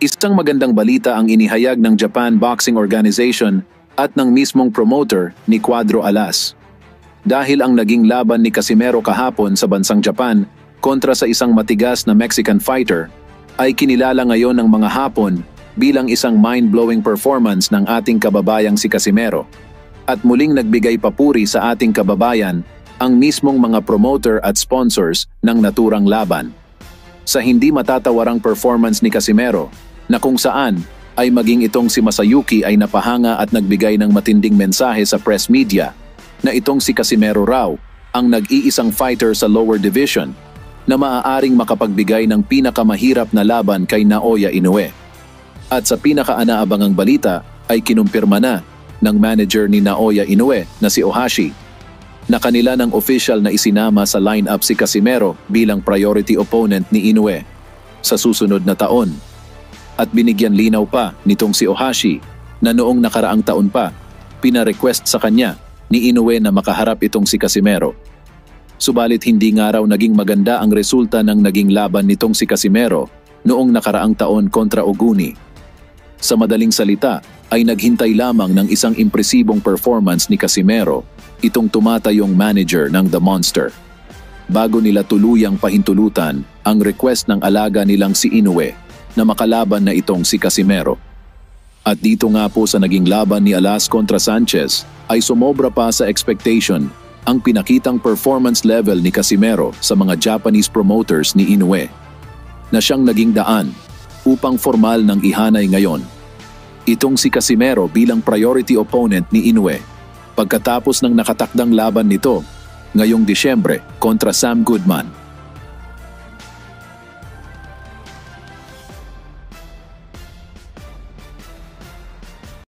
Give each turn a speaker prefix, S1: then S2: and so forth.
S1: Isang magandang balita ang inihayag ng Japan Boxing Organization at ng mismong promoter ni Cuadro Alas. Dahil ang naging laban ni Casimero kahapon sa bansang Japan kontra sa isang matigas na Mexican fighter ay kinilala ngayon ng mga Hapon bilang isang mind-blowing performance ng ating kababayang si Casimero. At muling nagbigay papuri sa ating kababayan ang mismong mga promoter at sponsors ng naturang laban. Sa hindi matatawarang performance ni Casimero, na kung saan ay maging itong si Masayuki ay napahanga at nagbigay ng matinding mensahe sa press media na itong si Casimero raw ang nag-iisang fighter sa lower division na maaaring makapagbigay ng pinakamahirap na laban kay Naoya Inoue. At sa pinaka-anaabangang balita ay kinumpirma na ng manager ni Naoya Inoue na si Ohashi na kanila ng official na isinama sa lineup si Casimero bilang priority opponent ni Inoue sa susunod na taon. At binigyan linaw pa nitong si Ohashi na noong nakaraang taon pa, pina-request sa kanya ni Inoue na makaharap itong si Casimero. Subalit hindi nga raw naging maganda ang resulta ng naging laban nitong si Casimero noong nakaraang taon kontra Oguni. Sa madaling salita, ay naghintay lamang ng isang impresibong performance ni Casimero, itong tumatayong manager ng The Monster, bago nila tuluyang pahintulutan ang request ng alaga nilang si Inoue na makalaban na itong si Casimero. At dito nga po sa naging laban ni Alas kontra Sanchez ay sumobra pa sa expectation ang pinakitang performance level ni Casimero sa mga Japanese promoters ni Inoue, na siyang naging daan upang formal ng ihanay ngayon itong si Casimero bilang priority opponent ni Inoue pagkatapos ng nakatakdang laban nito ngayong Disyembre kontra Sam Goodman.